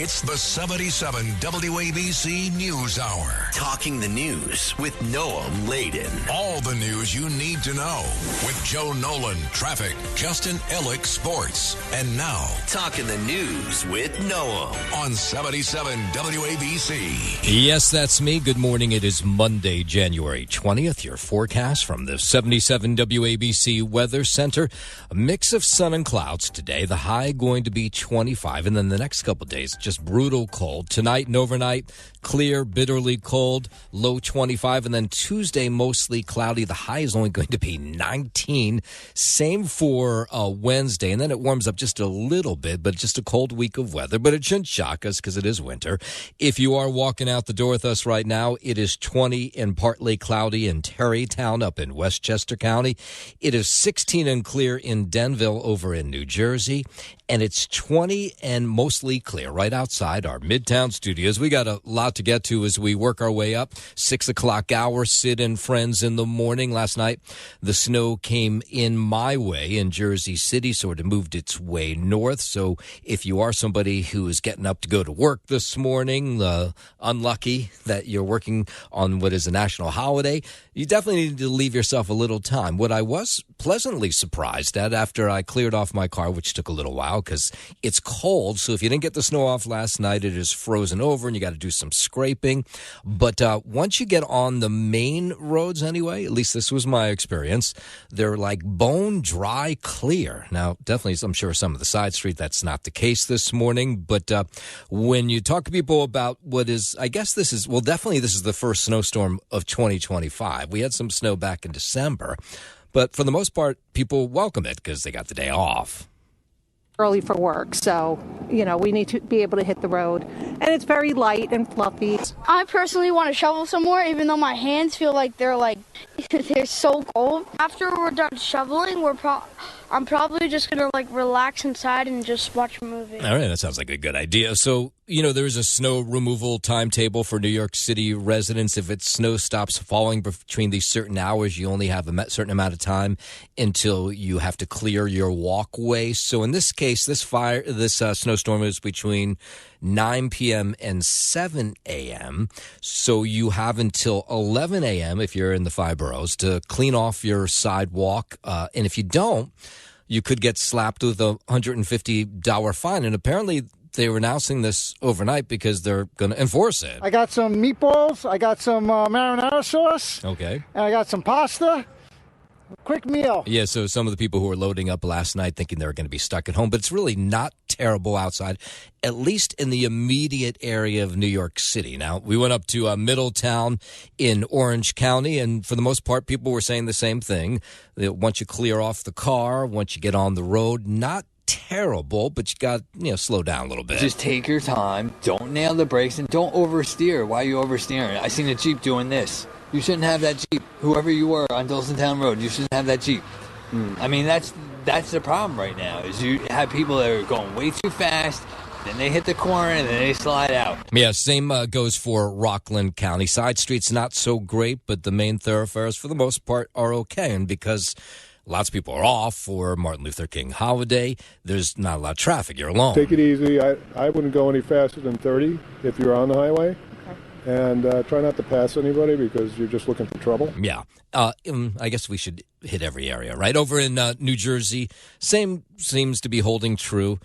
It's the 77 WABC News Hour. Talking the news with Noam Laden. All the news you need to know with Joe Nolan, traffic, Justin Ellick, sports. And now, Talking the news with Noam on 77 WABC. Yes, that's me. Good morning. It is Monday, January 20th. Your forecast from the 77 WABC Weather Center. A mix of sun and clouds today. The high going to be 25, and then the next couple of days, just brutal cold. Tonight and overnight, clear, bitterly cold, low 25, and then Tuesday, mostly cloudy. The high is only going to be 19. Same for Wednesday, and then it warms up just a little bit, but just a cold week of weather. But it shouldn't shock us because it is winter. If you are walking out the door with us right now, it is 20 and partly cloudy in Terrytown up in Westchester County. It is 16 and clear in Denville over in New Jersey. And it's 20 and mostly clear right outside our Midtown studios. We got a lot to get to as we work our way up. 6 o'clock hour, sit-in friends in the morning. Last night, the snow came in my way in Jersey City, sort of moved its way north. So if you are somebody who is getting up to go to work this morning, unlucky that you're working on what is a national holiday, you definitely need to leave yourself a little time. What I was pleasantly surprised at after I cleared off my car, which took a little while, because it's cold. So if you didn't get the snow off last night, it is frozen over and you got to do some scraping. But once you get on the main roads anyway, at least this was my experience, they're like bone dry clear. Now, definitely, I'm sure some of the side street, that's not the case this morning. But when you talk to people about what is, I guess this is, well, definitely this is the first snowstorm of 2025. We had some snow back in December. But for the most part, people welcome it because they got the day off. Early for work, so, we need to be able to hit the road. And it's very light and fluffy. I personally want to shovel some more, even though my hands feel like they're so cold. After we're done shoveling, I'm probably just going to relax inside and just watch a movie. All right, that sounds like a good idea. So, there's a snow removal timetable for New York City residents. If snow stops falling between these certain hours, you only have a certain amount of time until you have to clear your walkway. So in this case, this snowstorm is between 9 p.m. and 7 a.m. So you have until 11 a.m. if you're in the 5 boroughs to clean off your sidewalk. And if you don't, you could get slapped with a $150 fine. And apparently they were announcing this overnight because they're going to enforce it. I got some meatballs. I got some marinara sauce. Okay. And I got some pasta. Quick meal. Yeah, so some of the people who were loading up last night thinking they were going to be stuck at home, but it's really not terrible outside, at least in the immediate area of New York City. Now, we went up to Middletown in Orange County, and for the most part, people were saying the same thing. That once you clear off the car, once you get on the road, not terrible, but you got slow down a little bit. Just take your time, don't nail the brakes, and don't oversteer. Why are you oversteering? I seen a Jeep doing this. You shouldn't have that Jeep. Whoever you were on Dulcintown Road, you shouldn't have that Jeep. I mean, that's the problem right now, is you have people that are going way too fast, then they hit the corner, and then they slide out. Yeah, same goes for Rockland County. Side streets not so great, but the main thoroughfares, for the most part, are okay. And because lots of people are off for Martin Luther King holiday, there's not a lot of traffic. You're alone. Take it easy. I wouldn't go any faster than 30 if you're on the highway. And try not to pass anybody because you're just looking for trouble. Yeah. I guess we should hit every area, right? Over in New Jersey, same seems to be holding true.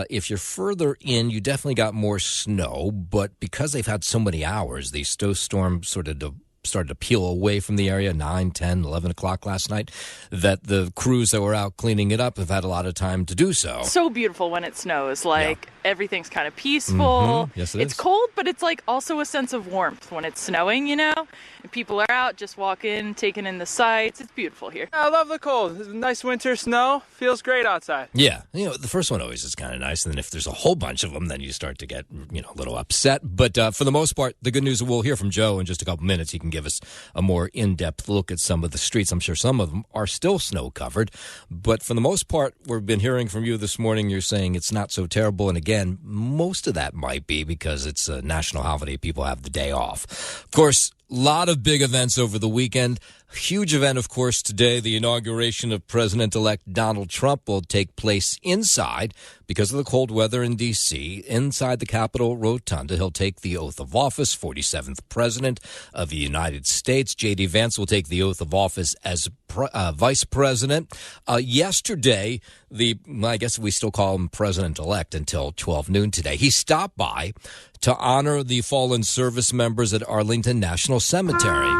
If you're further in, you definitely got more snow. But because they've had so many hours, these snowstorms sort of started to peel away from the area 9, 10, 11 o'clock last night, that the crews that were out cleaning it up have had a lot of time to do so. So beautiful when it snows. Everything's kind of peaceful. Mm-hmm. Yes, it's cold, but it's also a sense of warmth when it's snowing, And people are out just walking, taking in the sights. It's beautiful here. I love the cold. It's nice winter snow. Feels great outside. Yeah. The first one always is kind of nice. And then if there's a whole bunch of them, then you start to get, a little upset. But for the most part, the good news, we'll hear from Joe in just a couple minutes. He can give us a more in-depth look at some of the streets. I'm sure some of them are still snow-covered. But for the most part, we've been hearing from you this morning. You're saying it's not so terrible. And again, most of that might be because it's a national holiday. People have the day off. Of course, a lot of big events over the weekend. Huge event, of course, today. The inauguration of President-elect Donald Trump will take place inside because of the cold weather in D.C. Inside the Capitol Rotunda, he'll take the oath of office, 47th President of the United States. J.D. Vance will take the oath of office as Vice President. Yesterday, I guess we still call him President-elect until 12 noon today. He stopped by to honor the fallen service members at Arlington National Cemetery.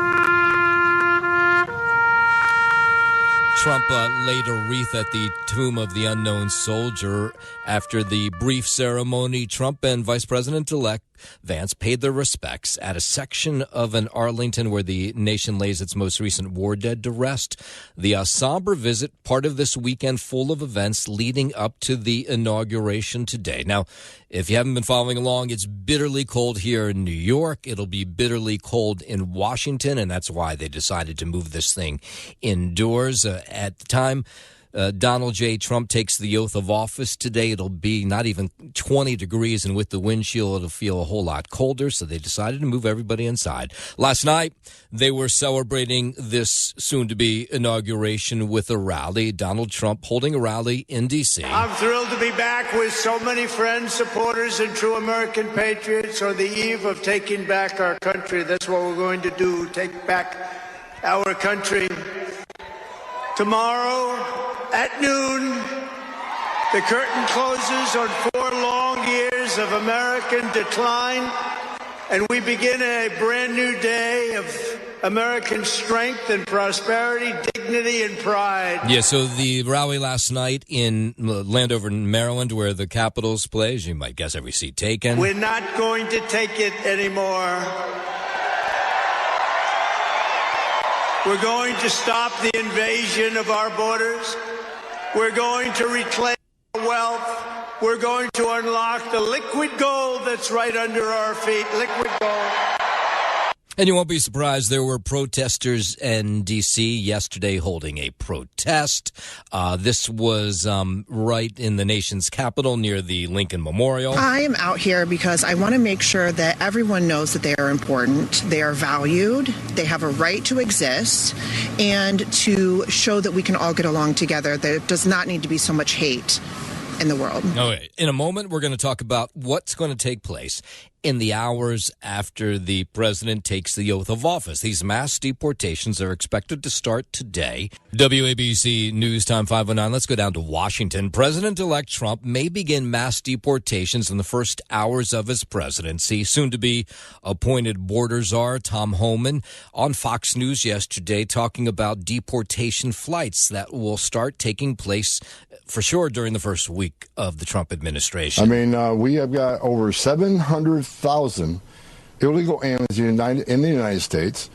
Trump laid a wreath at the tomb of the unknown soldier. After the brief ceremony, Trump and Vice President-elect Vance paid their respects at a section of an Arlington where the nation lays its most recent war dead to rest. The somber visit, part of this weekend full of events leading up to the inauguration today. Now, if you haven't been following along, it's bitterly cold here in New York. It'll be bitterly cold in Washington, and that's why they decided to move this thing indoors. At the time Donald J. Trump takes the oath of office today, it'll be not even 20 degrees, and with the wind chill, it'll feel a whole lot colder, so they decided to move everybody inside. Last night, they were celebrating this soon-to-be inauguration with a rally. Donald Trump holding a rally in D.C. I'm thrilled to be back with so many friends, supporters, and true American patriots on the eve of taking back our country. That's what we're going to do, take back our country. Tomorrow at noon, the curtain closes on 4 long years of American decline, and we begin a brand new day of American strength and prosperity, dignity and pride. Yeah, so the rally last night in Landover, Maryland, where the Capitals play, as you might guess, every seat taken. We're not going to take it anymore. We're going to stop the invasion of our borders. We're going to reclaim our wealth. We're going to unlock the liquid gold that's right under our feet. Liquid gold. And you won't be surprised, there were protesters in D.C. yesterday holding a protest. This was right in the nation's capital near the Lincoln Memorial. I am out here because I want to make sure that everyone knows that they are important, they are valued, they have a right to exist, and to show that we can all get along together. There does not need to be so much hate in the world. Okay. In a moment, we're going to talk about what's going to take place in the hours after the president takes the oath of office. These mass deportations are expected to start today. WABC News Time 509. Let's go down to Washington. President-elect Trump may begin mass deportations in the first hours of his presidency. Soon to be appointed border czar Tom Homan on Fox News yesterday talking about deportation flights that will start taking place for sure during the first week of the Trump administration. I mean, we have got over 700,000 illegal aliens in the United States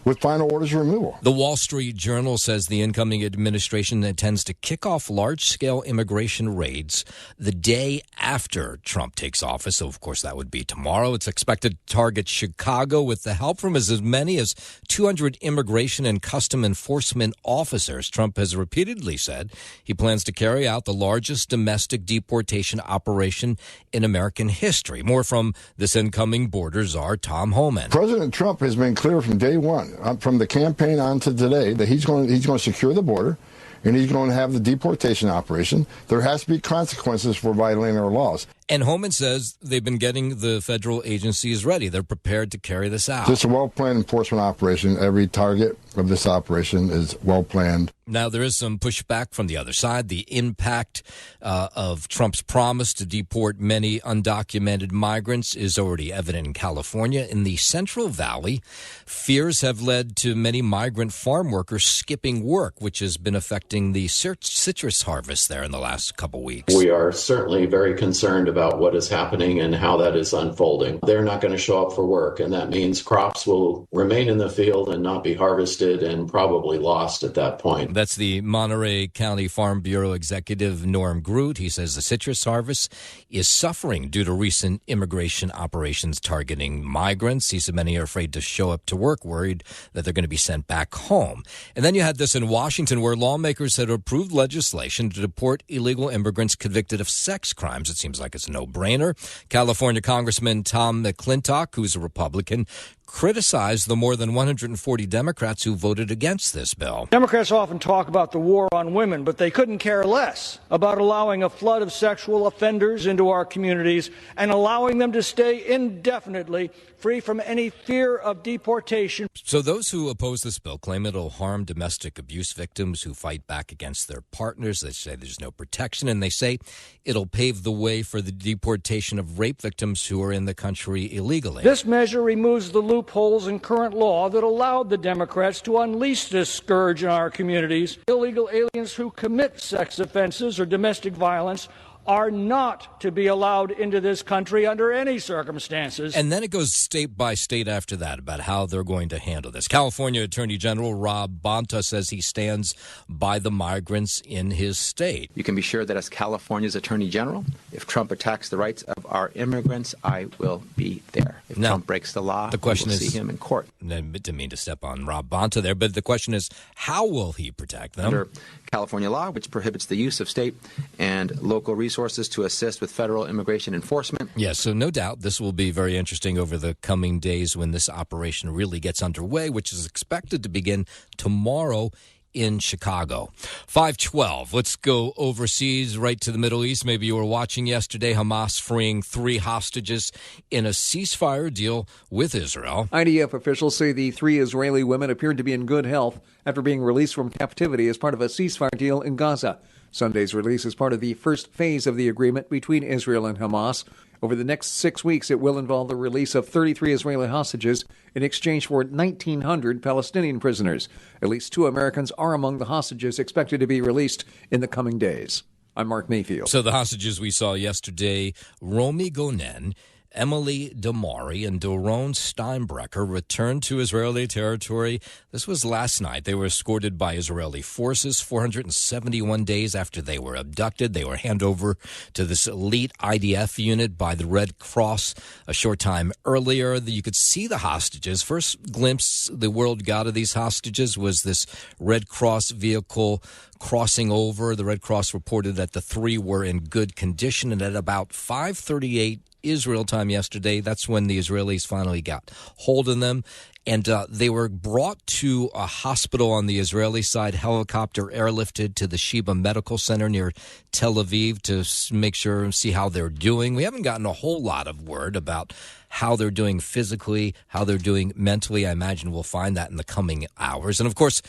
with final orders of removal. The Wall Street Journal says the incoming administration intends to kick off large-scale immigration raids the day after Trump takes office. So, of course, that would be tomorrow. It's expected to target Chicago with the help from as many as 200 immigration and custom enforcement officers. Trump has repeatedly said he plans to carry out the largest domestic deportation operation in American history. More from this incoming border czar, Tom Homan. President Trump has been clear from day one, from the campaign on to today, that he's going to secure the border, and he's going to have the deportation operation. There has to be consequences for violating our laws. And Homan says they've been getting the federal agencies ready. They're prepared to carry this out. It's a well-planned enforcement operation. Every target of this operation is well-planned. Now, there is some pushback from the other side. The impact of Trump's promise to deport many undocumented migrants is already evident in California. In the Central Valley, fears have led to many migrant farm workers skipping work, which has been affecting the citrus harvest there in the last couple weeks. We are certainly very concerned about what is happening and how that is unfolding. They're not going to show up for work, and that means crops will remain in the field and not be harvested and probably lost at that point. That's the Monterey County Farm Bureau Executive Norm Groot. He says the citrus harvest is suffering due to recent immigration operations targeting migrants. He said many are afraid to show up to work, worried that they're going to be sent back home. And then you had this in Washington, where lawmakers had approved legislation to deport illegal immigrants convicted of sex crimes. It seems like it's a no-brainer. California Congressman Tom McClintock, who's a Republican, criticized the more than 140 Democrats who voted against this bill. Democrats often talk about the war on women, but they couldn't care less about allowing a flood of sexual offenders into our communities and allowing them to stay indefinitely free from any fear of deportation. So those who oppose this bill claim it'll harm domestic abuse victims who fight back against their partners. They say there's no protection, and they say it'll pave the way for the deportation of rape victims who are in the country illegally. This measure removes the loopholes in current law that allowed the Democrats to unleash this scourge in our communities. Illegal aliens who commit sex offenses or domestic violence are not to be allowed into this country under any circumstances. And then it goes state by state after that about how they're going to handle this. California Attorney General Rob Bonta says he stands by the migrants in his state. You can be sure that as California's Attorney General, if Trump attacks the rights of our immigrants, I will be there. If Trump breaks the law, the question we will is, see him in court. I didn't mean to step on Rob Bonta there, but the question is, how will he protect them? Under California law, which prohibits the use of state and local resources to assist with federal immigration enforcement. Yes, so no doubt this will be very interesting over the coming days when this operation really gets underway, which is expected to begin tomorrow in Chicago. 5:12. Let's go overseas, right to the Middle East. Maybe you were watching yesterday. Hamas freeing 3 hostages in a ceasefire deal with Israel. IDF officials say the 3 Israeli women appeared to be in good health after being released from captivity as part of a ceasefire deal in Gaza. Sunday's release is part of the first phase of the agreement between Israel and Hamas. Over the next 6 weeks, it will involve the release of 33 Israeli hostages in exchange for 1,900 Palestinian prisoners. At least 2 Americans are among the hostages expected to be released in the coming days. I'm Mark Mayfield. So the hostages we saw yesterday, Romy Gonen, Emily Damari, and Doron Steinbrecher returned to Israeli territory. This was last night. They were escorted by Israeli forces 471 days after they were abducted. They were handed over to this elite IDF unit by the Red Cross a short time earlier. You could see the hostages. First glimpse the world got of these hostages was this Red Cross vehicle crossing over. The Red Cross reported that the 3 were in good condition, and at about 5:38 Israel time yesterday, that's when the Israelis finally got hold of them. And they were brought to a hospital on the Israeli side, helicopter airlifted to the Sheba Medical Center near Tel Aviv to make sure and see how they're doing. We haven't gotten a whole lot of word about how they're doing physically, how they're doing mentally. I imagine we'll find that in the coming hours. And, of course,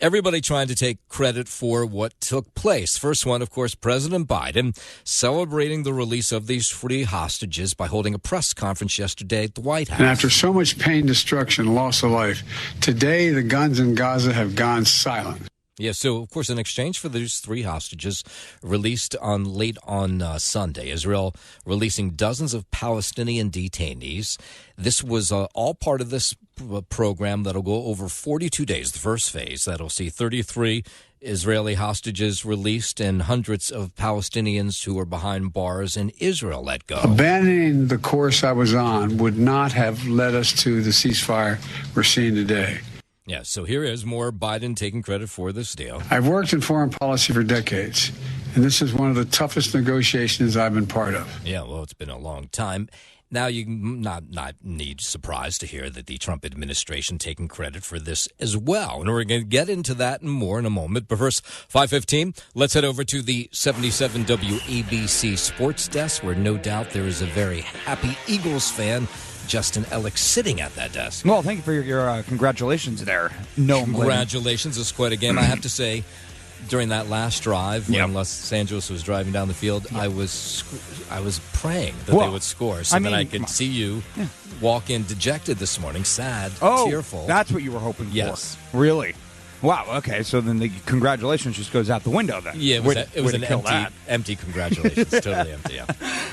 everybody trying to take credit for what took place. First one, of course, President Biden celebrating the release of these 3 hostages by holding a press conference yesterday at the White House. And after so much pain, destruction, loss of life, today the guns in Gaza have gone silent. Yeah, so, of course, in exchange for these 3 hostages released late on Sunday, Israel releasing dozens of Palestinian detainees. This was all part of this program that'll go over 42 days, the first phase. That'll see 33 Israeli hostages released and hundreds of Palestinians who are behind bars in Israel let go. Abandoning the course I was on would not have led us to the ceasefire we're seeing today. Yeah, so here is more Biden taking credit for this deal. I've worked in foreign policy for decades, and this is one of the toughest negotiations I've been part of. Yeah, well, it's been a long time. Now, you not need surprise to hear that the Trump administration taking credit for this as well. And we're going to get into that and more in a moment. But first, 5:15, let's head over to the 77 WABC Sports Desk, where no doubt there is a very happy Eagles fan, Justin Ellick, sitting at that desk. Well, thank you for your congratulations there. Congratulations. It's quite a game. I have to say, during that last drive, when Los Angeles was driving down the field, I was praying that they would score, so that I could see you walk in dejected this morning, sad, tearful. That's what you were hoping for. Yes. Really? Wow, okay, so then the congratulations just goes out the window then. Yeah, it was an empty congratulations, totally empty, yeah.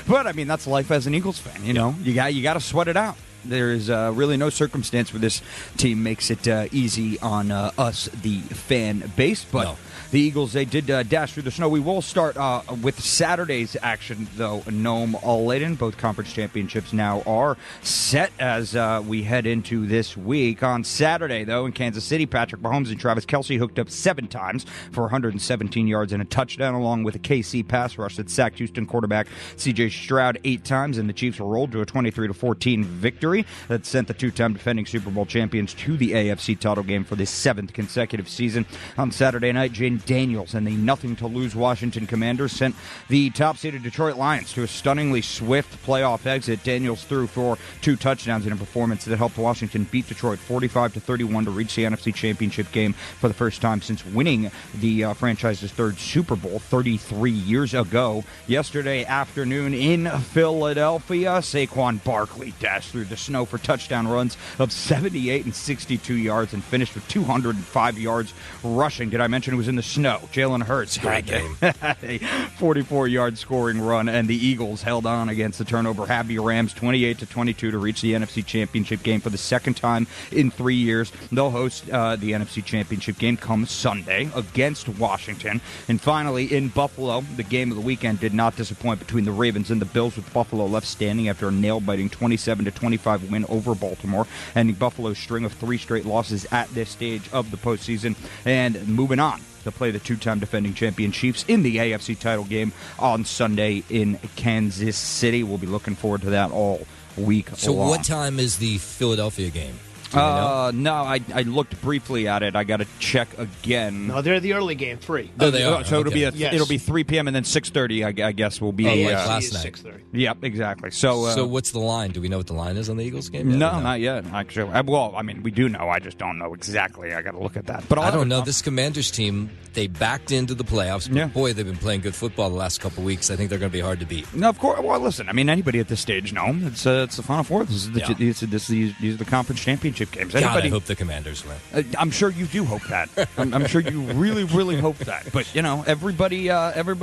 But, I mean, that's life as an Eagles fan, you know? You got to sweat it out. There is really no circumstance where this team makes it easy on us, the fan base, but... No. The Eagles, they did dash through the snow. We will start with Saturday's action, though. Nome All-Layton, both conference championships now are set as we head into this week. On Saturday, though, in Kansas City, Patrick Mahomes and Travis Kelce hooked up 7 times for 117 yards and a touchdown, along with a KC pass rush that sacked Houston quarterback C.J. Stroud 8 times, and the Chiefs were rolled to a 23-14 victory. victory that sent the two-time defending Super Bowl champions to the AFC title game for the 7th consecutive season. On Saturday night, Jane Daniels and the nothing-to-lose Washington Commanders sent the top-seeded Detroit Lions to a stunningly swift playoff exit. Daniels threw for 2 touchdowns in a performance that helped Washington beat Detroit 45-31 to reach the NFC Championship game for the first time since winning the franchise's 3rd Super Bowl 33 years ago. Yesterday afternoon in Philadelphia, Saquon Barkley dashed through the snow for touchdown runs of 78 and 62 yards and finished with 205 yards rushing. Did I mention it was in the snow? Jalen Hurts Great game. a 44-yard scoring run, and the Eagles held on against the turnover-happy Rams 28-22 to reach the NFC Championship game for the 2nd time in 3 years. They'll host the NFC Championship game come Sunday against Washington. And finally, in Buffalo, the game of the weekend did not disappoint between the Ravens and the Bills, with Buffalo left standing after a nail-biting 27-25 win over Baltimore, ending Buffalo's string of 3 straight losses at this stage of the postseason, and moving on to play the two-time defending champion Chiefs in the AFC title game on Sunday in Kansas City. We'll be looking forward to that all week long. So what time is the Philadelphia game? No, I looked briefly at it. I got to check again. No, they're the early game, 3. Oh, they are. So Okay. it'll be 3 p.m. and then 6:30. I guess will be. like last night. 6:30. Yep, exactly. So what's the line? Do we know what the line is on the Eagles game? No, not yet. Actually, well, I mean, we do know. I just don't know exactly. I got to look at that. But I don't know. This Commanders team, they backed into the playoffs. But Yeah. boy, they've been playing good football the last couple of weeks. I think they're going to be hard to beat. No, of course. Well, listen. I mean, anybody at this stage, no. It's the Final Four. These are the conference championship games. God, Anybody. I hope the Commanders win. I'm sure you do hope that. I'm sure you really, really hope that. But everybody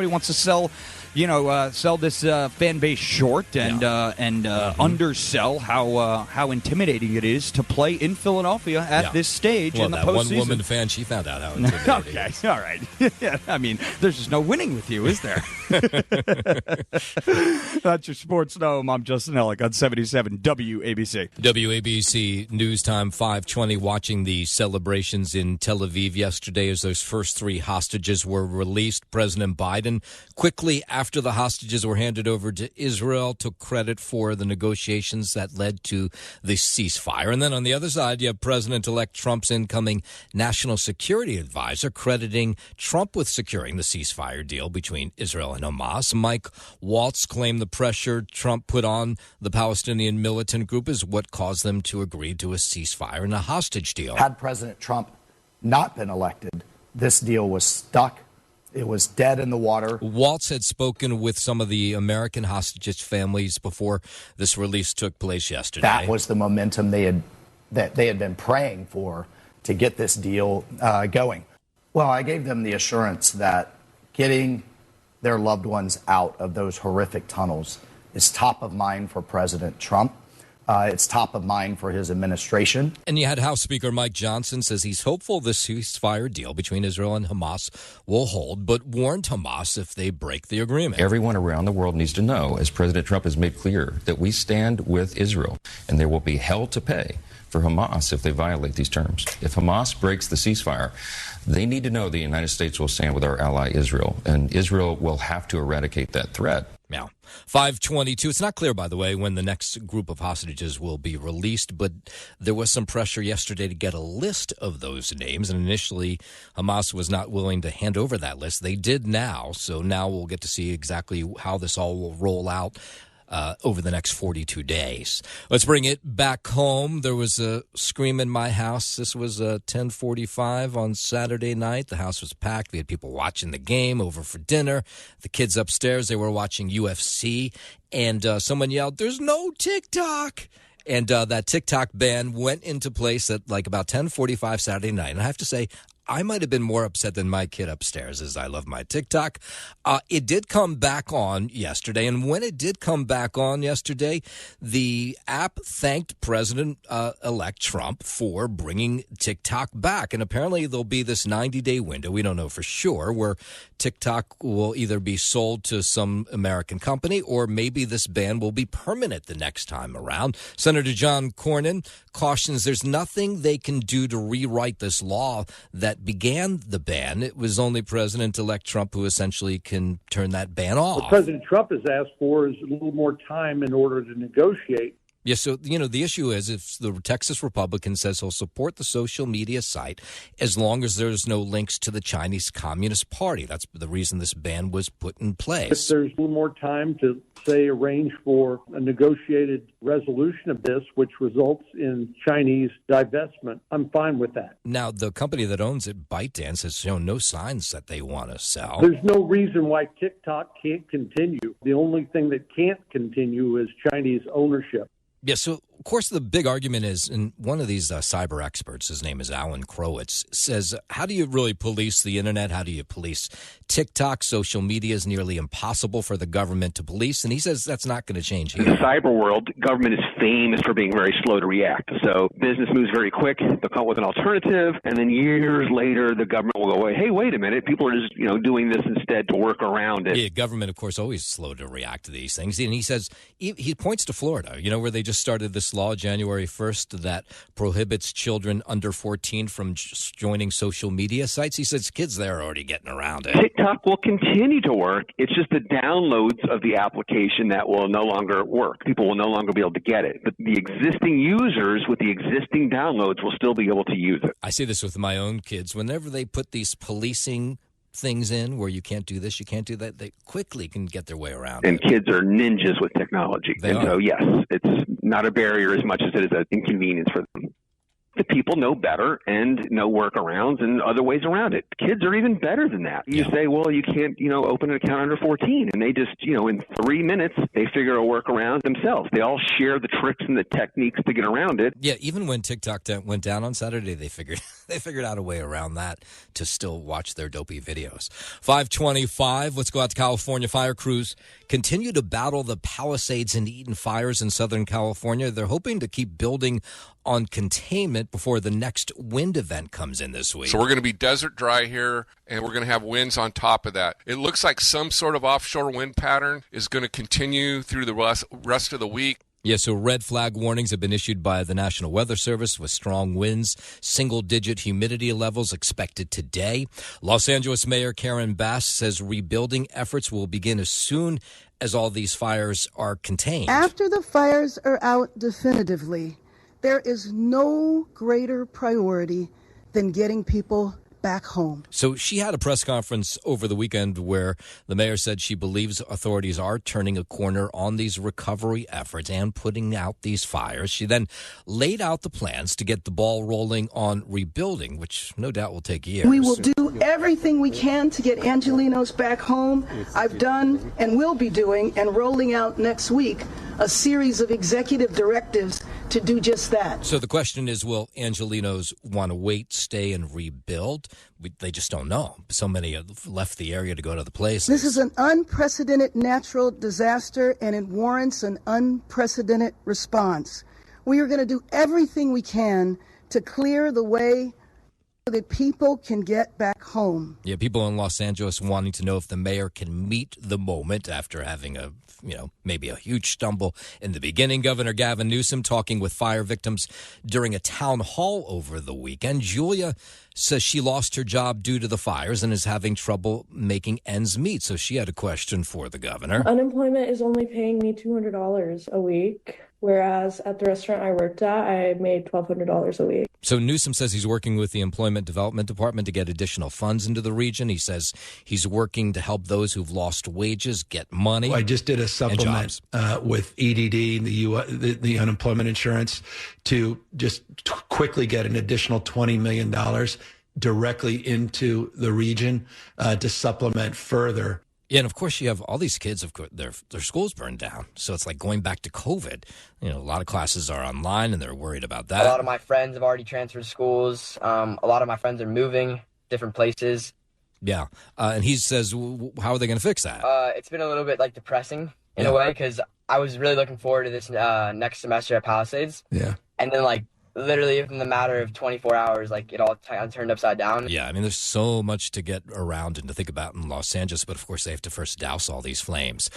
wants to sell this fan base short and undersell how intimidating it is to play in Philadelphia at this stage in the that postseason. one woman fan, she found out how intimidating it is. Okay, all right. Yeah, I mean, there's just no winning with you, is there? That's your Sports Dome. I'm Justin Ellick on 77 WABC. WABC News Time 520, watching the celebrations in Tel Aviv yesterday as those first 3 hostages were released. President Biden, quickly after the hostages were handed over to Israel, took credit for the negotiations that led to the ceasefire. And then on the other side, you have President-elect Trump's incoming national security advisor crediting Trump with securing the ceasefire deal between Israel and Hamas. Mike Waltz claimed the pressure Trump put on the Palestinian militant group is what caused them to agree to a ceasefire and a hostage deal. Had President Trump not been elected, this deal was stuck. It was dead in the water. Waltz had spoken with some of the American hostages' families before this release took place yesterday. That was the momentum they had been praying for to get this deal going. Well, I gave them the assurance that getting their loved ones out of those horrific tunnels is top of mind for President Trump. It's top of mind for his administration. And you had House Speaker Mike Johnson says he's hopeful the ceasefire deal between Israel and Hamas will hold, but warned Hamas if they break the agreement. Everyone around the world needs to know, as President Trump has made clear, that we stand with Israel, and there will be hell to pay for Hamas if they violate these terms. If Hamas breaks the ceasefire, they need to know the United States will stand with our ally Israel, and Israel will have to eradicate that threat. Now, 5:22. It's not clear, by the way, when the next group of hostages will be released, but there was some pressure yesterday to get a list of those names, and initially Hamas was not willing to hand over that list. They did now, so now we'll get to see exactly how this all will roll out over the next 42 days. Let's bring it back home. There was a scream in my house. This was 10:45 on Saturday night. The house was packed. We had people watching the game over for dinner. The kids upstairs, they were watching UFC, and someone yelled, "There's no TikTok!" And that TikTok ban went into place at like about 10:45 Saturday night. And I have to say, I might have been more upset than my kid upstairs, as I love my TikTok. It did come back on yesterday, and when it did come back on yesterday, the app thanked President-elect Trump for bringing TikTok back. And apparently there'll be this 90-day window, we don't know for sure, where TikTok will either be sold to some American company or maybe this ban will be permanent the next time around. Senator John Cornyn cautions there's nothing they can do to rewrite this law that began the ban. It was only President-elect Trump who essentially can turn that ban off. What President Trump has asked for is a little more time in order to negotiate Yeah, so, the issue is if the Texas Republican says he'll support the social media site as long as there's no links to the Chinese Communist Party. That's the reason this ban was put in place. If there's a little more time to, say, arrange for a negotiated resolution of this, which results in Chinese divestment, I'm fine with that. Now, the company that owns it, ByteDance, has shown no signs that they want to sell. There's no reason why TikTok can't continue. The only thing that can't continue is Chinese ownership. Yeah, so, of course, the big argument is, and one of these cyber experts, his name is Alan Krowitz, says, how do you really police the internet? How do you police TikTok? Social media is nearly impossible for the government to police, and he says that's not going to change here. In the cyber world, government is famous for being very slow to react. So business moves very quick. They'll come up with an alternative, and then years later, the government will go, hey, wait a minute. People are just, doing this instead to work around it. Yeah, government, of course, always slow to react to these things. And he says, he points to Florida, where they just started this law January 1st that prohibits children under 14 from joining social media sites. He says kids there are already getting around it. TikTok will continue to work. It's just the downloads of the application that will no longer work. People will no longer be able to get it. But the existing users with the existing downloads will still be able to use it. I see this with my own kids. Whenever they put these policing things in where you can't do this, you can't do that, they quickly can get their way around and it. Kids are ninjas with technology. So, yes, it's not a barrier as much as it is an inconvenience for them. The people know better and know workarounds and other ways around it. Kids are even better than that. You say, well, you can't, open an account under 14. And they just, in 3 minutes, they figure a workaround themselves. They all share the tricks and the techniques to get around it. Yeah, even when TikTok went down on Saturday, they figured out a way around that to still watch their dopey videos. 5:25, let's go out to California. Fire crews continue to battle the Palisades and Eaton fires in Southern California. They're hoping to keep building on containment before the next wind event comes in this week. So we're going to be desert dry here, and we're going to have winds on top of that. It looks like some sort of offshore wind pattern is going to continue through the rest of the week. Yeah, so red flag warnings have been issued by the National Weather Service with strong winds, single-digit humidity levels expected today. Los Angeles Mayor Karen Bass says rebuilding efforts will begin as soon as all these fires are contained. After the fires are out definitively, there is no greater priority than getting people back home. So she had a press conference over the weekend where the mayor said she believes authorities are turning a corner on these recovery efforts and putting out these fires. She then laid out the plans to get the ball rolling on rebuilding, which no doubt will take years. We will do everything we can to get Angelenos back home. I've done and will be doing and rolling out next week a series of executive directives to do just that. So the question is, will Angelenos want to wait, stay, and rebuild? They just don't know. So many have left the area to go to the places. This is an unprecedented natural disaster, and it warrants an unprecedented response. We are going to do everything we can to clear the way so that people can get back home. Yeah, people in Los Angeles wanting to know if the mayor can meet the moment after having maybe a huge stumble in the beginning. Governor Gavin Newsom talking with fire victims during a town hall over the weekend. Julia says she lost her job due to the fires and is having trouble making ends meet. So she had a question for the governor. Unemployment is only paying me $200 a week, whereas at the restaurant I worked at, I made $1,200 a week. So Newsom says he's working with the Employment Development Department to get additional funds into the region. He says he's working to help those who've lost wages get money. I just did a supplement with EDD, the unemployment insurance, to just quickly get an additional $20 million directly into the region to supplement further. Yeah, and of course you have all these kids, of course, their schools burned down. So it's like going back to COVID. A lot of classes are online and they're worried about that. A lot of my friends have already transferred schools. A lot of my friends are moving different places. Yeah. And he says, how are they going to fix that? It's been a little bit depressing in a way, because I was really looking forward to this next semester at Palisades. Yeah. And then literally within the matter of 24 hours, it all turned upside down. Yeah, I mean, there's so much to get around and to think about in Los Angeles, but of course they have to first douse all these flames.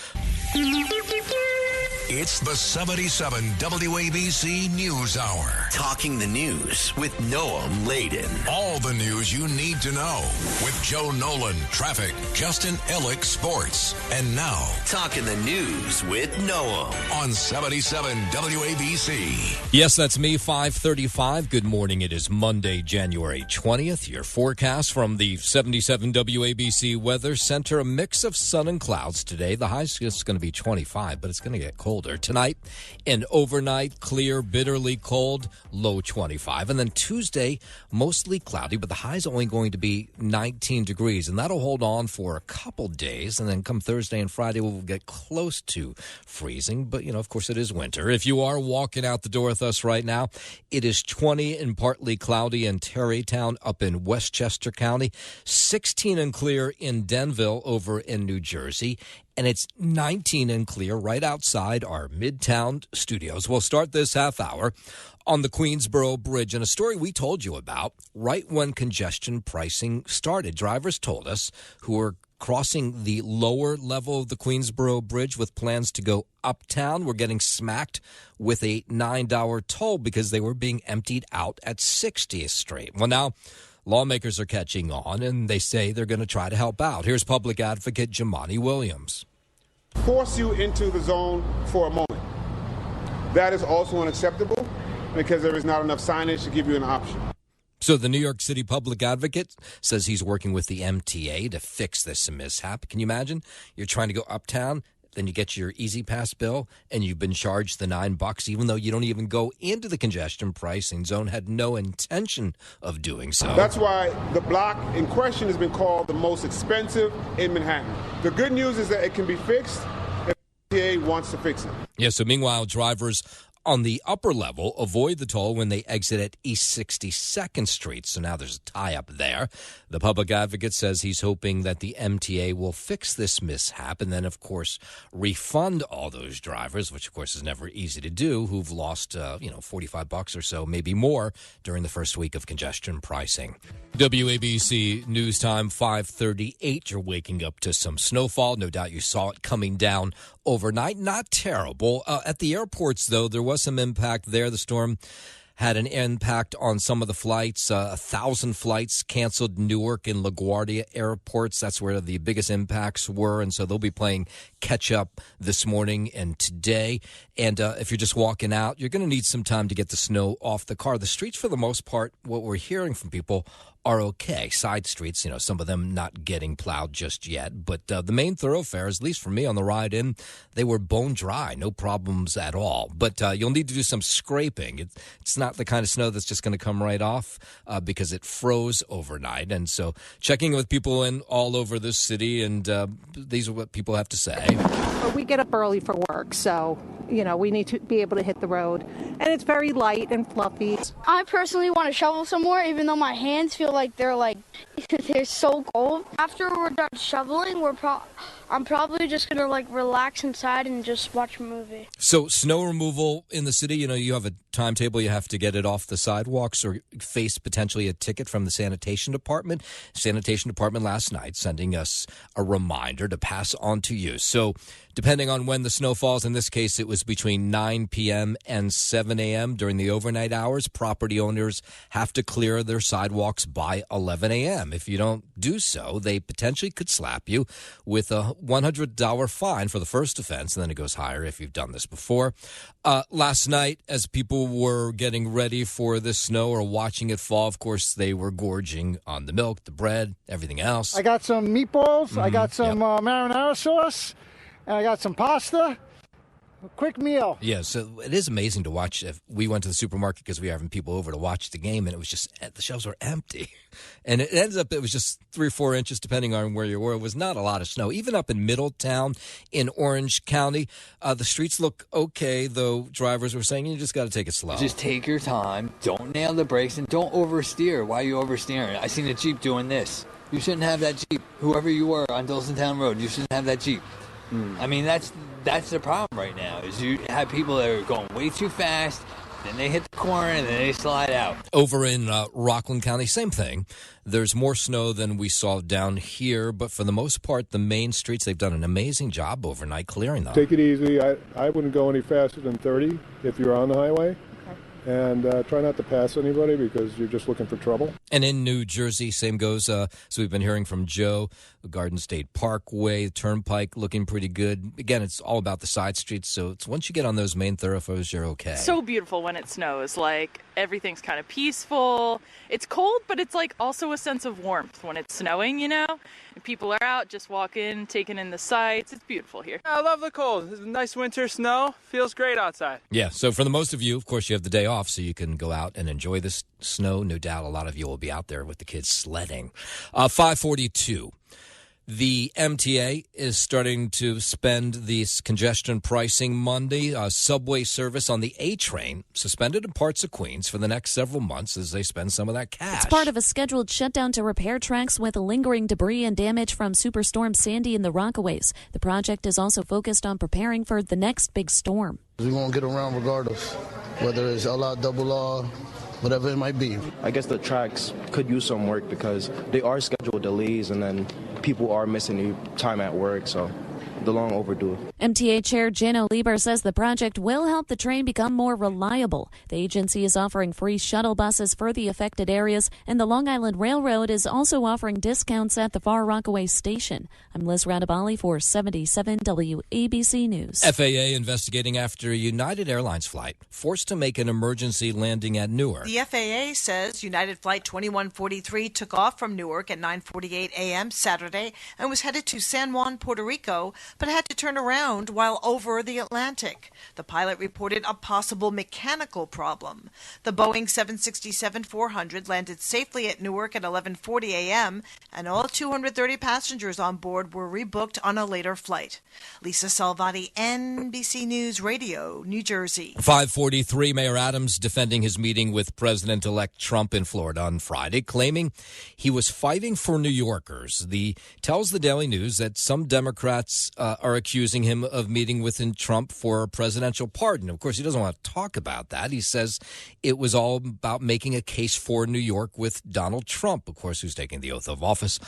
It's the 77 WABC News Hour. Talking the news with Noam Laden. All the news you need to know with Joe Nolan, traffic, Justin Ellick, sports. And now, Talking the news with Noam on 77 WABC. Yes, that's me, 5:35. Good morning. It is Monday, January 20th. Your forecast from the 77 WABC Weather Center. A mix of sun and clouds today. The high is going to be 25, but it's going to get colder. Tonight and overnight, clear, bitterly cold, low 25. And then Tuesday, mostly cloudy, but the high is only going to be 19 degrees. And that'll hold on for a couple days. And then come Thursday and Friday, we'll get close to freezing. But, of course, it is winter. If you are walking out the door with us right now, it is 20 and partly cloudy in Tarrytown up in Westchester County, 16 and clear in Denville over in New Jersey, and it's 19 and clear right outside our Midtown studios. We'll start this half hour on the Queensboro Bridge, and a story we told you about right when congestion pricing started. Drivers told us who were crossing the lower level of the Queensboro Bridge with plans to go uptown were getting smacked with a $9 toll because they were being emptied out at 60th Street. Well, now lawmakers are catching on, and they say they're going to try to help out. Here's public advocate Jamani Williams. Force you into the zone for a moment. That is also unacceptable because there is not enough signage to give you an option. So the New York City public advocate says he's working with the MTA to fix this mishap. Can you imagine? You're trying to go uptown, then you get your Easy Pass bill, and you've been charged the $9, even though you don't even go into the congestion pricing zone, had no intention of doing so. That's why the block in question has been called the most expensive in Manhattan. The good news is that it can be fixed if the MTA wants to fix it. Yeah, so meanwhile, drivers on the upper level avoid the toll when they exit at East 62nd Street. So now there's a tie-up there. The public advocate says he's hoping that the MTA will fix this mishap and then, of course, refund all those drivers, which, of course, is never easy to do, who've lost, $45 or so, maybe more, during the first week of congestion pricing. WABC News Time, 5:38. You're waking up to some snowfall. No doubt you saw it coming down overnight. Not terrible. At the airports, though, there was some impact there. The storm had an impact on some of the flights. 1,000 flights canceled Newark and LaGuardia airports. That's where the biggest impacts were, and so they'll be playing catch-up this morning and today. And if you're just walking out, you're going to need some time to get the snow off the car. The streets, for the most part, what we're hearing from people are okay. Side streets, some of them not getting plowed just yet. But the main thoroughfares, at least for me on the ride in, they were bone dry, no problems at all. But you'll need to do some scraping. It's not the kind of snow that's just going to come right off because it froze overnight. And so checking with people in all over this city, and these are what people have to say. We get up early for work, so, we need to be able to hit the road. And it's very light and fluffy. I personally want to shovel some more, even though my hands feel like they're so cold. After we're done shoveling, I'm probably just going to relax inside and just watch a movie. So snow removal in the city, you have a timetable, you have to get it off the sidewalks or face potentially a ticket from the sanitation department. Sanitation department last night sending us a reminder to pass on to you. So depending on when the snow falls, in this case it was between 9 p.m. and 7 a.m. during the overnight hours, property owners have to clear their sidewalks by 11 a.m. If you don't do so, they potentially could slap you with a $100 fine for the first offense, and then it goes higher if you've done this before. Last night, as people were getting ready for the snow or watching it fall, of course, they were gorging on the milk, the bread, everything else. I got some meatballs, I got some marinara sauce, and I got some pasta. A quick meal. Yeah, so it is amazing to watch. If we went to the supermarket because we were having people over to watch the game, and it was just, the shelves were empty. And it ends up, it was just 3 or 4 inches, depending on where you were. It was not a lot of snow. Even up in Middletown in Orange County, the streets look okay, though drivers were saying you just got to take it slow. Just take your time. Don't nail the brakes, and don't oversteer. Why are you oversteering? I seen a Jeep doing this. You shouldn't have that Jeep. Whoever you were on Dulcintown Road, you shouldn't have that Jeep. I mean, that's the problem right now, is you have people that are going way too fast, then they hit the corner, and then they slide out. Over in Rockland County, same thing. There's more snow than we saw down here, but for the most part, the main streets, they've done an amazing job overnight clearing them. Take it easy. I wouldn't go any faster than 30 if you're on the highway. And try not to pass anybody because you're just looking for trouble. And in New Jersey, same goes. So we've been hearing from Joe, the Garden State Parkway, Turnpike looking pretty good. Again, it's all about the side streets. So it's once you get on those main thoroughfares, you're okay. So beautiful when it snows. Like everything's kind of peaceful. It's cold, but it's like also a sense of warmth when it's snowing, you know? And people are out just walking, taking in the sights. It's beautiful here. I love the cold. It's nice winter snow. Feels great outside. Yeah, so for the most of you, of course, you have the day off, so you can go out and enjoy this snow. No doubt a lot of you will be out there with the kids sledding. 542. The MTA is starting to spend this congestion pricing Monday. Subway service on the A train suspended in parts of Queens for the next several months as they spend some of that cash. It's part of a scheduled shutdown to repair tracks with lingering debris and damage from Superstorm Sandy in the Rockaways. The project is also focused on preparing for the next big storm. We won't get around regardless, whether it's LR, double R, whatever it might be. I guess the tracks could use some work because they are scheduled delays and then people are missing time at work, so they're long overdue. MTA Chair Jano Lieber says the project will help the train become more reliable. The agency is offering free shuttle buses for the affected areas, and the Long Island Railroad is also offering discounts at the Far Rockaway station. I'm Liz Radabali for 77 WABC News. FAA investigating after a United Airlines flight forced to make an emergency landing at Newark. The FAA says United Flight 2143 took off from Newark at 9:48 a.m. Saturday and was headed to San Juan, Puerto Rico, but had to turn around while over the Atlantic. The pilot reported a possible mechanical problem. The Boeing 767-400 landed safely at Newark at 11:40 a.m., and all 230 passengers on board were rebooked on a later flight. Lisa Salvati, NBC News Radio, New Jersey. 543, Mayor Adams defending his meeting with President-elect Trump in Florida on Friday, claiming he was fighting for New Yorkers. Tells the Daily News that some Democrats are accusing him of meeting with Trump for a presidential pardon. Of course, he doesn't want to talk about that. He says it was all about making a case for New York with Donald Trump, of course, who's taking the oath of office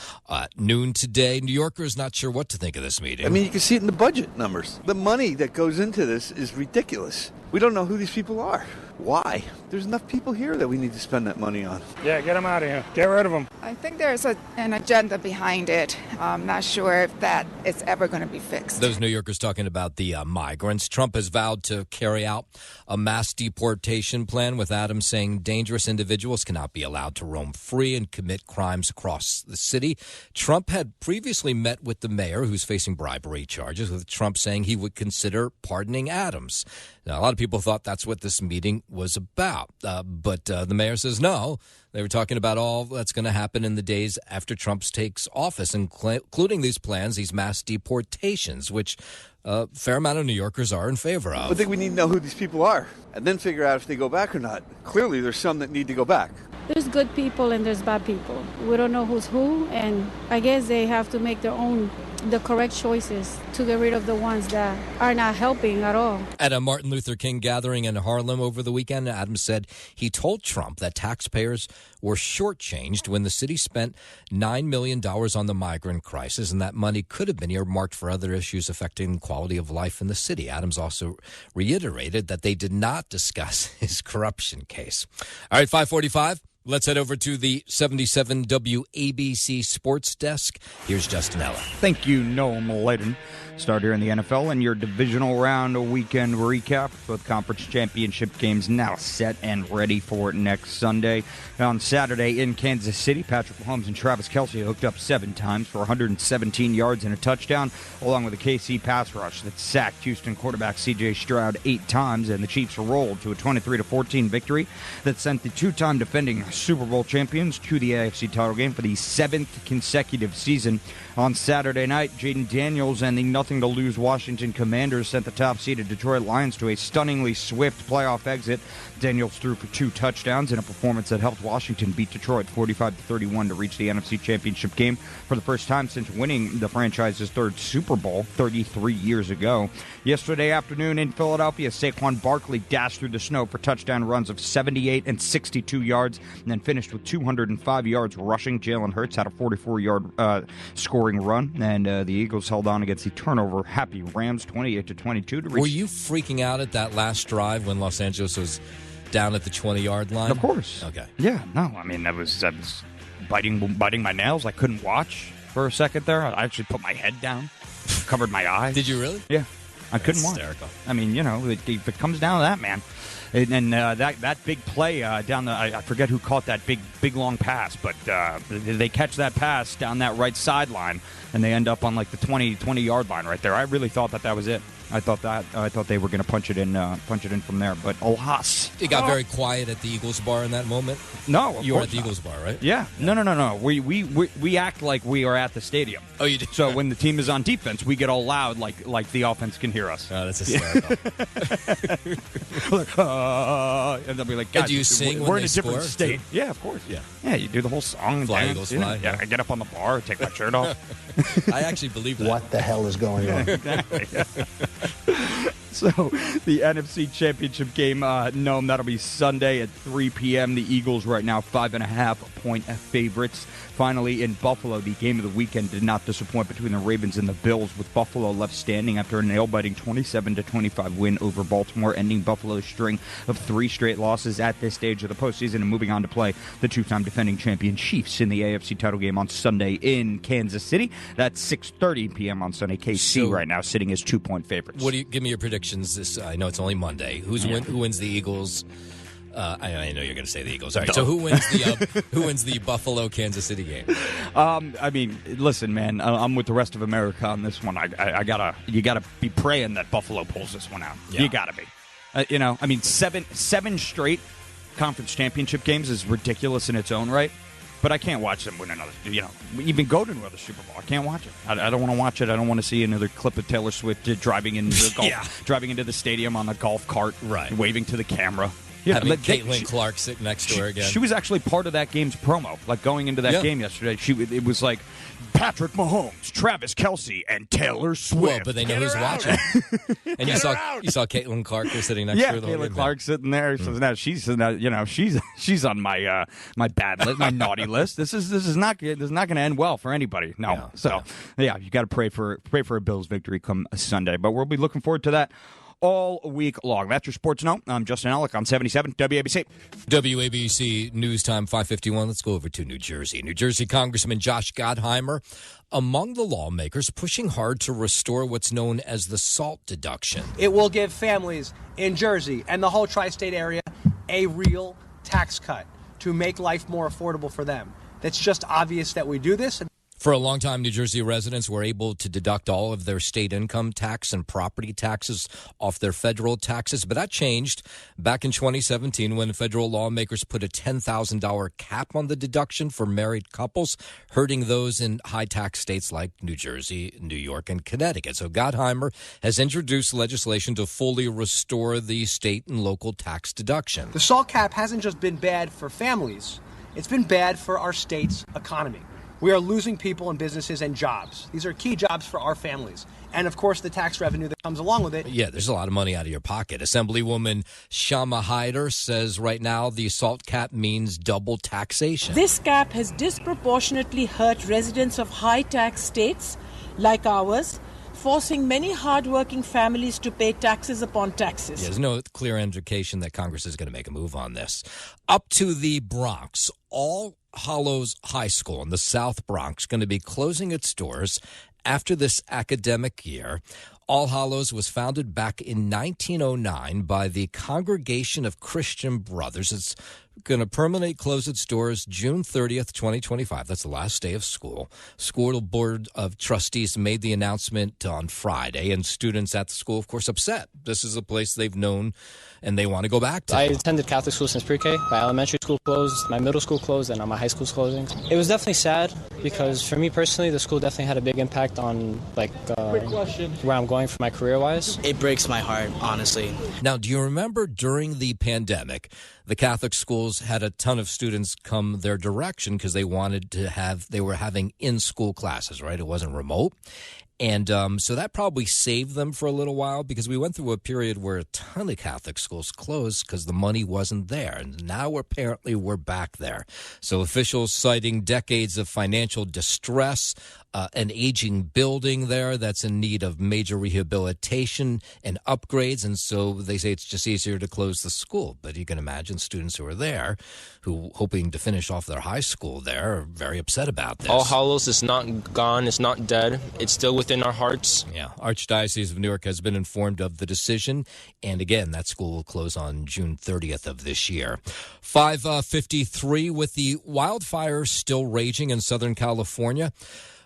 noon today. New Yorkers not sure what to think of this meeting. I mean, you can see it in the budget numbers. The money that goes into this is ridiculous. We don't know who these people are. Why? There's enough people here that we need to spend that money on. Yeah, get them out of here. Get rid of them. I think there's an agenda behind it. I'm not sure if that is ever going to be fixed. Those New Yorkers talking about the migrants. Trump has vowed to carry out a mass deportation plan, with Adams saying dangerous individuals cannot be allowed to roam free and commit crimes across the city. Trump had previously met with the mayor, who's facing bribery charges, with Trump saying he would consider pardoning Adams. Now, a lot of people thought that's what this meeting was about, but the mayor says no. They were talking about all that's going to happen in the days after Trump takes office, including these plans, these mass deportations, which a fair amount of New Yorkers are in favor of. I think we need to know who these people are and then figure out if they go back or not. Clearly, there's some that need to go back. There's good people and there's bad people. We don't know who's who, and I guess they have to make the correct choices to get rid of the ones that are not helping at all. At a Martin Luther King gathering in Harlem over the weekend, Adams said he told Trump that taxpayers were shortchanged when the city spent $9 million on the migrant crisis, and that money could have been earmarked for other issues affecting quality of life in the city. Adams also reiterated that they did not discuss his corruption case. All right, 545. Let's head over to the 77 WABC Sports Desk. Here's Justin Ella. Thank you, Noam Layden. Start here in the NFL and your divisional round weekend recap with conference championship games now set and ready for next Sunday. On Saturday in Kansas City, Patrick Mahomes and Travis Kelce hooked up 7 times for 117 yards and a touchdown, along with a KC pass rush that sacked Houston quarterback C.J. Stroud 8 times, and the Chiefs rolled to a 23-14 victory that sent the 2-time defending Super Bowl champions to the AFC title game for the 7th consecutive season. On Saturday night, Jaden Daniels and the 0 to lose Washington Commanders sent the top-seeded Detroit Lions to a stunningly swift playoff exit. Daniels threw for 2 touchdowns in a performance that helped Washington beat Detroit 45-31 to reach the NFC Championship game for the first time since winning the franchise's 3rd Super Bowl 33 years ago. Yesterday afternoon in Philadelphia, Saquon Barkley dashed through the snow for touchdown runs of 78 and 62 yards, and then finished with 205 yards rushing. Jalen Hurts had a 44-yard scoring run, and the Eagles held on against the turnover-happy Rams 28-22 to reach. Were you freaking out at that last drive when Los Angeles was down at the 20-yard line? Of course. Okay. Yeah, no, I mean, I was biting my nails. I couldn't watch for a second there. I actually put my head down, covered my eyes. Did you really? Yeah. I couldn't watch. Hysterical. I mean, if it comes down to that, man. And that big play down the, I forget who caught that big long pass, but they catch that pass down that right sideline, and they end up on like the 20-yard line right there. I really thought that was it. I thought they were going to punch it in from there, but alas. It got very quiet at the Eagles bar in that moment. No, you were at the Eagles bar, right? Yeah, no. We act like we are at the stadium. Oh, you did. So when the team is on defense, we get all loud, like the offense can hear us. Oh, that's hysterical. And they'll be like, God, do you sing when we're they in a different score, state. too? Yeah, of course. Yeah, you do the whole song and Fly, dance. Eagles, fly. Yeah, I get up on the bar, take my shirt off. I actually believe that. What the hell is going on? Exactly. So the NFC Championship game, that'll be Sunday at 3 p.m. The Eagles right now 5.5-point favorites. Finally, in Buffalo, the game of the weekend did not disappoint between the Ravens and the Bills, with Buffalo left standing after a nail-biting 27-25 win over Baltimore, ending Buffalo's string of 3 straight losses at this stage of the postseason and moving on to play the 2-time defending champion Chiefs in the AFC title game on Sunday in Kansas City. That's 6:30 p.m. on Sunday. KC right now sitting as 2-point favorites. Give me your predictions. I know it's only Monday. Who wins the Eagles? I know you're going to say the Eagles. All right. So who wins the Buffalo Kansas City game? I mean, listen, man. I'm with the rest of America on this one. You gotta be praying that Buffalo pulls this one out. Yeah. You gotta be. I mean, seven straight conference championship games is ridiculous in its own right. But I can't watch them win another. Even go to another Super Bowl. I can't watch it. I don't want to watch it. I don't want to see another clip of Taylor Swift driving into the stadium on a golf cart, right, waving to the camera. Yeah, having Caitlin Clark sit next to her again. She was actually part of that game's promo. Like going into that game yesterday, it was like Patrick Mahomes, Travis Kelce, and Taylor Swift. Well, but they know who's watching. And you saw Caitlin Clark was sitting next to her. Yeah, Caitlin Clark sitting there. So now she's on my my bad list, my naughty list. This is not going to end well for anybody. No. You got to pray for a Bills victory come Sunday. But we'll be looking forward to that all week long. That's your Sports Note. I'm Justin Ellick on 77 WABC. WABC News Time 5:51. Let's go over to New Jersey. New Jersey Congressman Josh Gottheimer among the lawmakers pushing hard to restore what's known as the SALT deduction. It will give families in Jersey and the whole tri-state area a real tax cut to make life more affordable for them. It's just obvious that we do this. For a long time, New Jersey residents were able to deduct all of their state income tax and property taxes off their federal taxes, but that changed back in 2017 when federal lawmakers put a $10,000 cap on the deduction for married couples, hurting those in high-tax states like New Jersey, New York, and Connecticut. So Gottheimer has introduced legislation to fully restore the state and local tax deduction. The SALT cap hasn't just been bad for families, it's been bad for our state's economy. We are losing people and businesses and jobs. These are key jobs for our families. And, of course, the tax revenue that comes along with it. Yeah, there's a lot of money out of your pocket. Assemblywoman Shama Hyder says right now the SALT cap means double taxation. This cap has disproportionately hurt residents of high-tax states like ours, forcing many hardworking families to pay taxes upon taxes. There's no clear indication that Congress is going to make a move on this. Up to the Bronx, All Hallows High School in the South Bronx going to be closing its doors after this academic year. All Hallows was founded back in 1909 by the Congregation of Christian Brothers. It's going to permanently close its doors June 30th, 2025. That's the last day of school. School Board of Trustees made the announcement on Friday, and students at the school, of course, upset. This is a place they've known and they want to go back to. I attended Catholic school since pre-K. My elementary school closed, my middle school closed, and now my high school's closing. It was definitely sad because for me personally, the school definitely had a big impact on where I'm going for my career-wise. It breaks my heart, honestly. Now, do you remember during the pandemic, the Catholic schools had a ton of students come their direction because they were having in-school classes, right? It wasn't remote. And so that probably saved them for a little while because we went through a period where a ton of Catholic schools closed because the money wasn't there. And now apparently we're back there. So officials citing decades of financial distress, an aging building there that's in need of major rehabilitation and upgrades. And so they say it's just easier to close the school. But you can imagine students who are there who hoping to finish off their high school there are very upset about this. All Hallows is not gone. It's not dead. It's still within our hearts. Yeah. Archdiocese of Newark has been informed of the decision. And again, that school will close on June 30th of this year. 5:53 with the wildfires still raging in Southern California.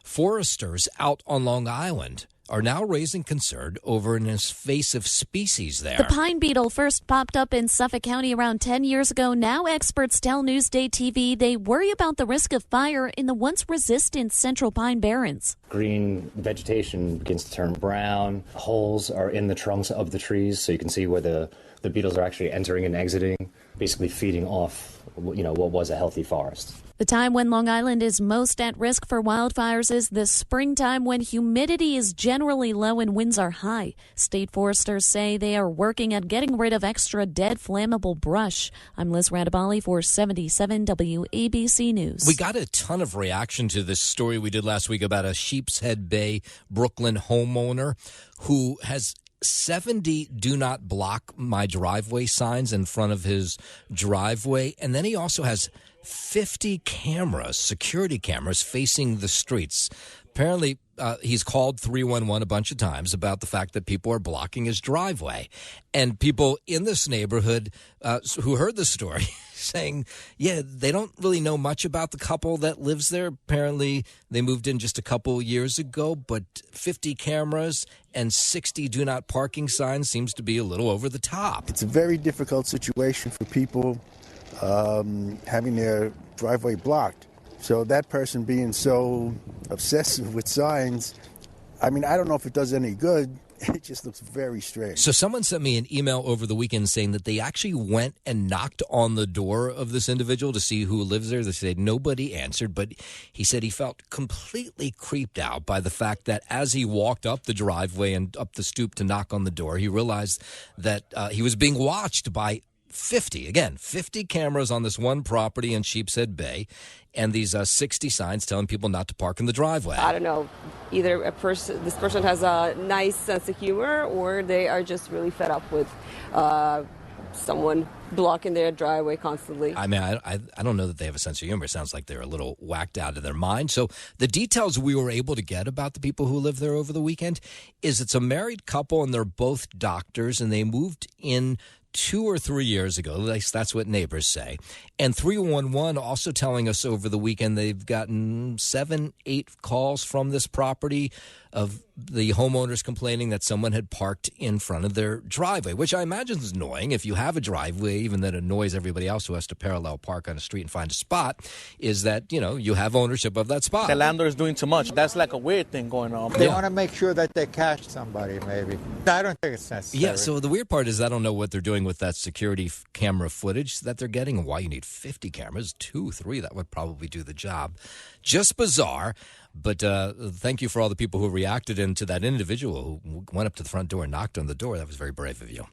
Foresters out on Long Island are now raising concern over an invasive species there. The pine beetle first popped up in Suffolk County around 10 years ago. Now experts tell Newsday TV they worry about the risk of fire in the once resistant Central Pine Barrens. Green vegetation begins to turn brown. Holes are in the trunks of the trees, so you can see where the beetles are actually entering and exiting, basically feeding off, what was a healthy forest. The time when Long Island is most at risk for wildfires is the springtime when humidity is generally low and winds are high. State foresters say they are working at getting rid of extra dead flammable brush. I'm Liz Radabali for 77 WABC News. We got a ton of reaction to this story we did last week about a Sheepshead Bay, Brooklyn homeowner who has 70 do not block my driveway signs in front of his driveway. And then he also has 50 cameras, security cameras facing the streets. Apparently, he's called 311 a bunch of times about the fact that people are blocking his driveway. And people in this neighborhood who heard the story saying, yeah, they don't really know much about the couple that lives there. Apparently, they moved in just a couple years ago, but 50 cameras and 60 do not parking signs seems to be a little over the top. It's a very difficult situation for people having their driveway blocked. So that person being so obsessive with signs, I mean, I don't know if it does any good. It just looks very strange. So someone sent me an email over the weekend saying that they actually went and knocked on the door of this individual to see who lives there. They said nobody answered, but he said he felt completely creeped out by the fact that as he walked up the driveway and up the stoop to knock on the door, he realized that he was being watched by 50 cameras on this one property in Sheepshead Bay, and these 60 signs telling people not to park in the driveway. I don't know. Either this person has a nice sense of humor, or they are just really fed up with someone blocking their driveway constantly. I mean, I don't know that they have a sense of humor. It sounds like they're a little whacked out of their mind. So the details we were able to get about the people who live there over the weekend is it's a married couple, and they're both doctors, and they moved in 2 or 3 years ago. At least that's what neighbors say. And 311 also telling us over the weekend they've gotten 7-8 calls from this property of the homeowners complaining that someone had parked in front of their driveway, which I imagine is annoying. If you have a driveway, even that annoys everybody else who has to parallel park on a street and find a spot, is that, you have ownership of that spot. The landlord is doing too much. That's like a weird thing going on. They want to make sure that they catch somebody, maybe. I don't think it's necessary. Yeah, so the weird part is I don't know what they're doing with that security camera footage that they're getting and why you need 50 cameras. 2, 3, that would probably do the job. Just bizarre. But thank you for all the people who reacted, and to that individual who went up to the front door and knocked on the door. That was very brave of you.